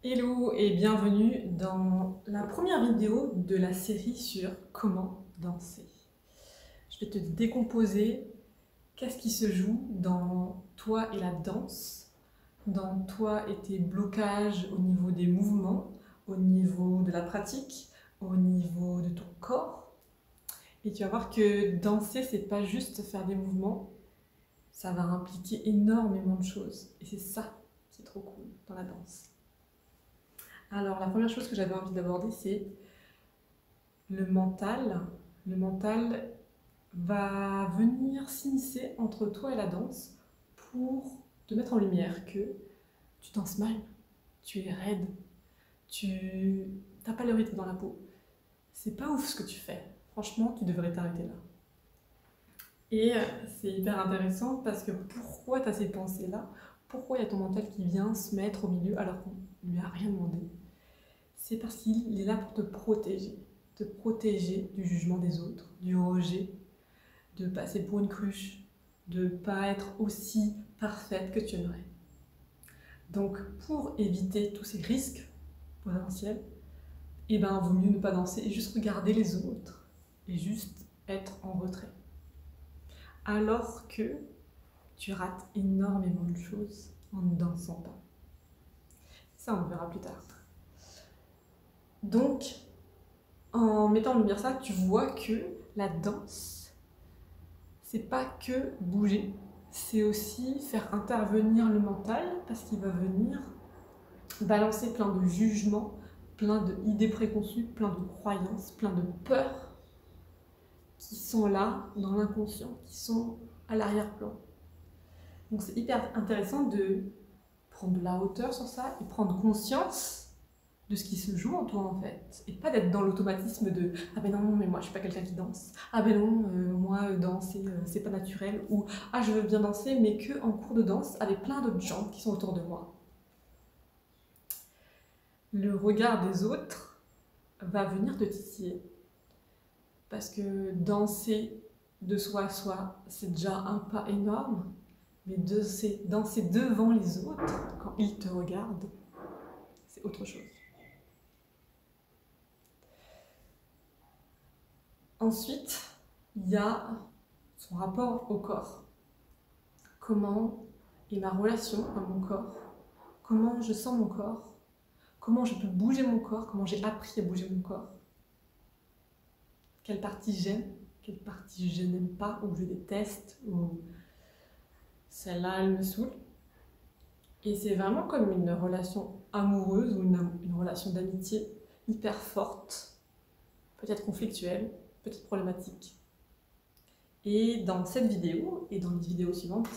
Hello et bienvenue dans la première vidéo de la série sur comment danser. Je vais te décomposer qu'est-ce qui se joue dans toi et la danse, dans toi et tes blocages au niveau des mouvements, au niveau de la pratique, au niveau de ton corps. Et tu vas voir que danser, c'est pas juste faire des mouvements, ça va impliquer énormément de choses. Et c'est ça qui est trop cool dans la danse. Alors, la première chose que j'avais envie d'aborder, c'est le mental. Le mental va venir s'immiscer entre toi et la danse pour te mettre en lumière que tu danses mal, tu es raide, tu n'as pas le rythme dans la peau. C'est pas ouf ce que tu fais. Franchement, tu devrais t'arrêter là. Et c'est hyper intéressant parce que pourquoi tu as ces pensées-là? Pourquoi il y a ton mental qui vient se mettre au milieu alors qu'on ne lui a rien demandé? C'est parce qu'il est là pour te protéger du jugement des autres, du rejet, de passer pour une cruche, de ne pas être aussi parfaite que tu aimerais. Donc pour éviter tous ces risques potentiels, eh ben, vaut mieux ne pas danser et juste regarder les autres et juste être en retrait. Alors que tu rates énormément de choses en ne dansant pas. Ça, on verra plus tard. Donc, en mettant en lumière ça, tu vois que la danse, c'est pas que bouger, c'est aussi faire intervenir le mental parce qu'il va venir balancer plein de jugements, plein d'idées préconçues, plein de croyances, plein de peurs qui sont là dans l'inconscient, qui sont à l'arrière-plan. Donc c'est hyper intéressant de prendre de la hauteur sur ça et prendre conscience de ce qui se joue en toi en fait, et pas d'être dans l'automatisme de « Ah ben non, mais moi je suis pas quelqu'un qui danse. Ah ben non, moi danser c'est pas naturel. » ou « Ah je veux bien danser mais que en cours de danse avec plein d'autres gens qui sont autour de moi. » Le regard des autres va venir te titiller. Parce que danser de soi à soi, c'est déjà un pas énorme, mais danser devant les autres, quand ils te regardent, c'est autre chose. Ensuite, il y a son rapport au corps. Comment est ma relation à mon corps? Comment je sens mon corps? Comment je peux bouger mon corps? Comment j'ai appris à bouger mon corps? Quelle partie j'aime? Quelle partie je n'aime pas ou je déteste? Ou celle-là, elle me saoule. Et c'est vraiment comme une relation amoureuse ou une relation d'amitié hyper forte, peut-être conflictuelle, peut-être problématique. Et dans cette vidéo et dans les vidéos suivantes,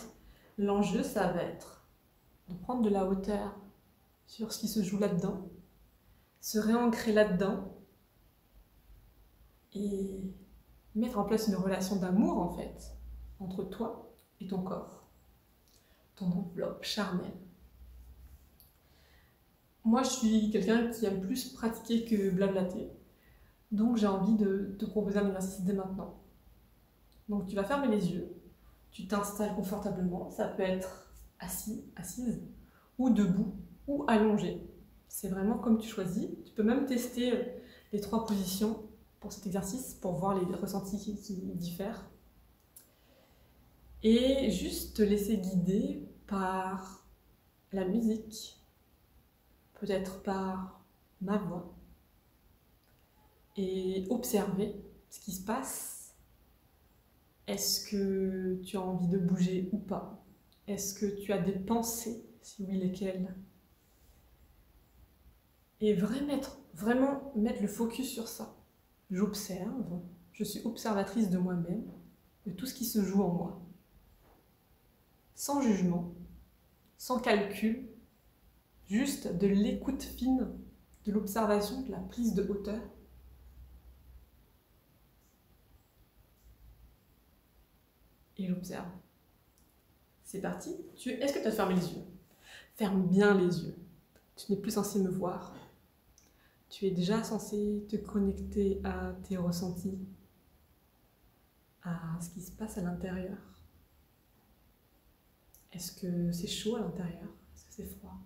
l'enjeu, ça va être de prendre de la hauteur sur ce qui se joue là-dedans, se réancrer là-dedans et mettre en place une relation d'amour en fait entre toi et ton corps, ton enveloppe charnelle. Moi, je suis quelqu'un qui aime plus pratiquer que blablater, donc j'ai envie de te proposer un exercice dès maintenant. Donc tu vas fermer les yeux, tu t'installes confortablement, ça peut être assis, assise, ou debout, ou allongé. C'est vraiment comme tu choisis. Tu peux même tester les 3 positions pour cet exercice, pour voir les ressentis qui diffèrent. Et juste te laisser guider par la musique, peut-être par ma voix, et observer ce qui se passe. Est-ce que tu as envie de bouger ou pas? Est-ce que tu as des pensées? Si oui, lesquelles? Et vraiment mettre le focus sur ça. J'observe, je suis observatrice de moi-même, de tout ce qui se joue en moi. Sans jugement, sans calcul, juste de l'écoute fine, de l'observation, de la prise de hauteur. Et j'observe. C'est parti. Est-ce que tu as fermé les yeux? Ferme bien les yeux. Tu n'es plus censé me voir. Tu es déjà censé te connecter à tes ressentis, à ce qui se passe à l'intérieur. Est-ce que c'est chaud à l'intérieur? Est-ce que c'est froid?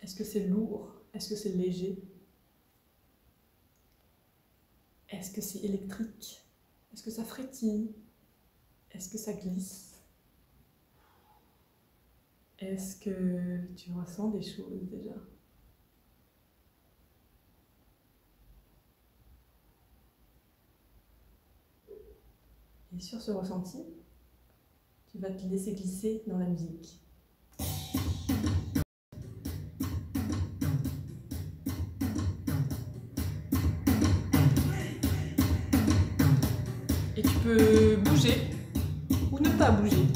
Est-ce que c'est lourd? Est-ce que c'est léger? Est-ce que c'est électrique? Est-ce que ça frétille? Est-ce que ça glisse? Est-ce que tu ressens des choses déjà? Et sur ce ressenti, tu vas te laisser glisser dans la musique. Et tu peux bouger ou ne pas bouger.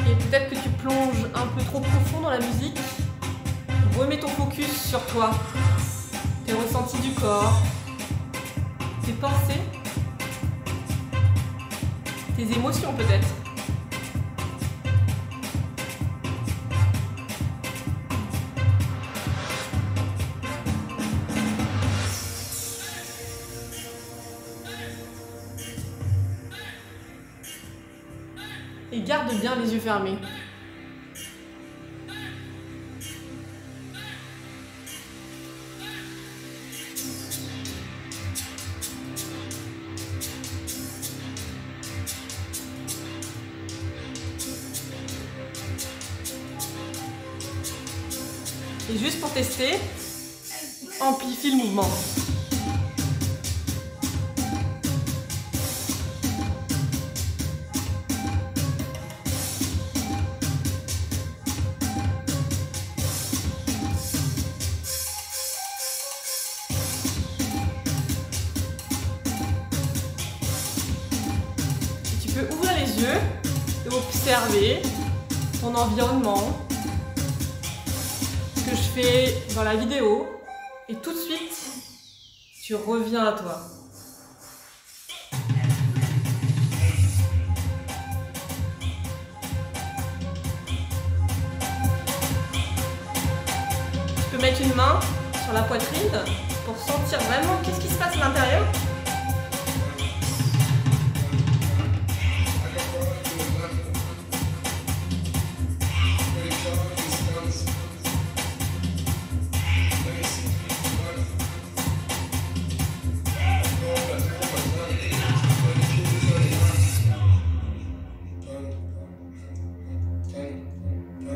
Et peut-être que tu plonges un peu trop profond dans la musique. Remets ton focus sur toi, tes ressentis du corps, tes pensées, tes émotions peut-être. Et garde bien les yeux fermés. Et juste pour tester, amplifie le mouvement. Tu peux ouvrir les yeux et observer ton environnement, ce que je fais dans la vidéo, et tout de suite, tu reviens à toi. Tu peux mettre une main sur la poitrine pour sentir vraiment qu'est-ce qui se passe à l'intérieur.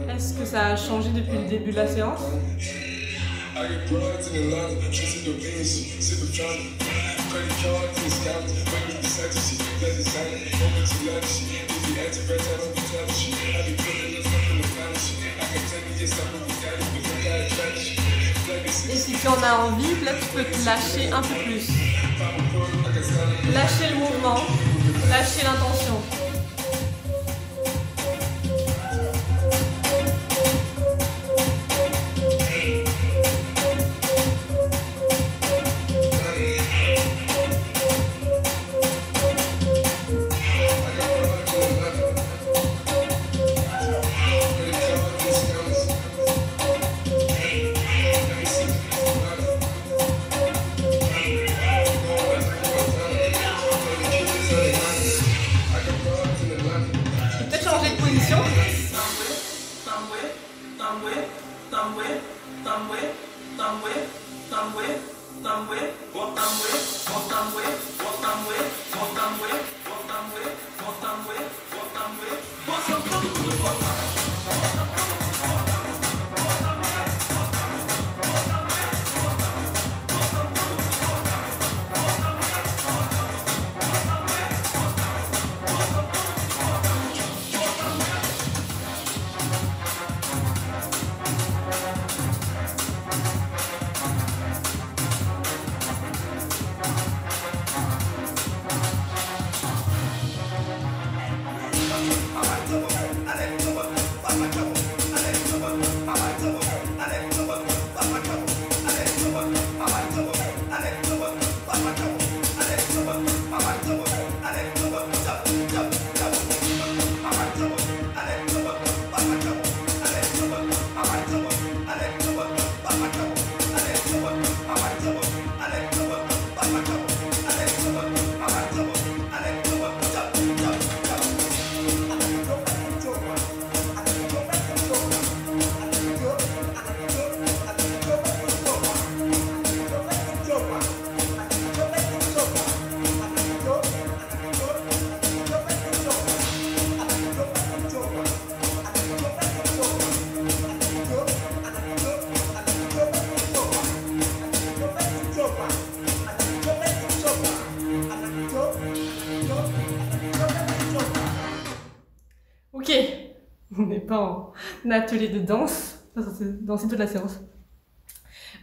Est-ce que ça a changé depuis le début de la séance? Et si tu en as envie, là tu peux te lâcher un peu plus. Lâcher le mouvement, lâcher l'intention. en atelier de danse, c'est danser toute la séance.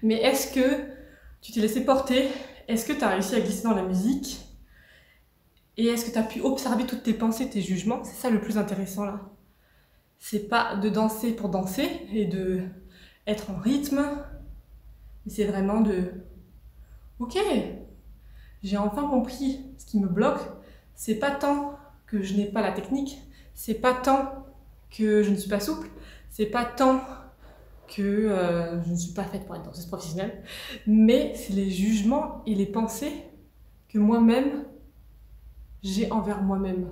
Mais est-ce que tu t'es laissé porter? Est-ce que tu as réussi à glisser dans la musique? Et est-ce que tu as pu observer toutes tes pensées, tes jugements? C'est ça le plus intéressant là. C'est pas de danser pour danser et de être en rythme, mais c'est vraiment de ok, j'ai enfin compris ce qui me bloque. C'est pas tant que je n'ai pas la technique, c'est pas tant que je ne suis pas souple, c'est pas tant que je ne suis pas faite pour être danseuse professionnelle, mais c'est les jugements et les pensées que moi-même j'ai envers moi-même.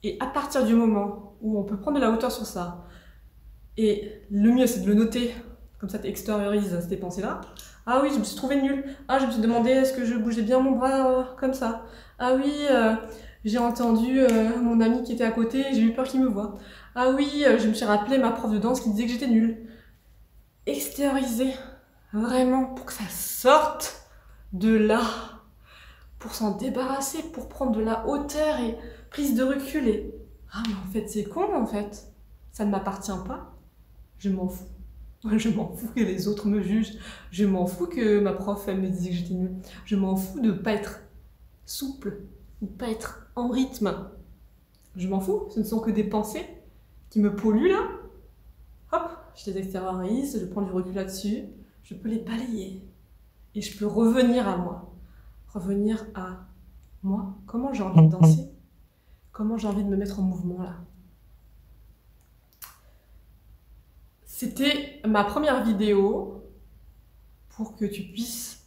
Et à partir du moment où on peut prendre de la hauteur sur ça, et le mieux c'est de le noter, comme ça tu extériorises ces pensées-là. Ah oui, je me suis trouvée nulle. Ah, je me suis demandé est-ce que je bougeais bien mon bras comme ça. Ah oui, j'ai entendu mon ami qui était à côté, j'ai eu peur qu'il me voie. Ah oui, je me suis rappelé ma prof de danse qui disait que j'étais nulle. Extérioriser, vraiment, pour que ça sorte de là, pour s'en débarrasser, pour prendre de la hauteur et prise de recul et... Ah mais en fait c'est con en fait, ça ne m'appartient pas, je m'en fous. Je m'en fous que les autres me jugent, je m'en fous que ma prof elle me disait que j'étais nulle, je m'en fous de pas être souple ou pas être en rythme. Je m'en fous, ce ne sont que des pensées qui me polluent là. Hop, je les extériorise, je prends du recul là-dessus, je peux les balayer et je peux revenir à moi. Revenir à moi, comment j'ai envie de danser, comment j'ai envie de me mettre en mouvement là. C'était ma première vidéo pour que tu puisses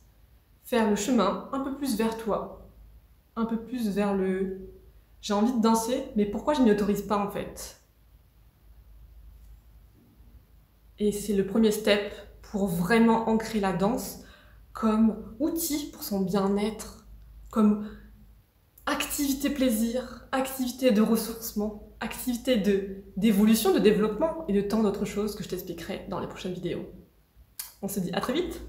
faire le chemin un peu plus vers toi, un peu plus vers le « j'ai envie de danser, mais pourquoi je n'y autorise pas en fait ?» Et c'est le premier step pour vraiment ancrer la danse comme outil pour son bien-être, comme activité plaisir, activité de ressourcement, activité d'évolution, de développement et de tant d'autres choses que je t'expliquerai dans les prochaines vidéos. On se dit à très vite!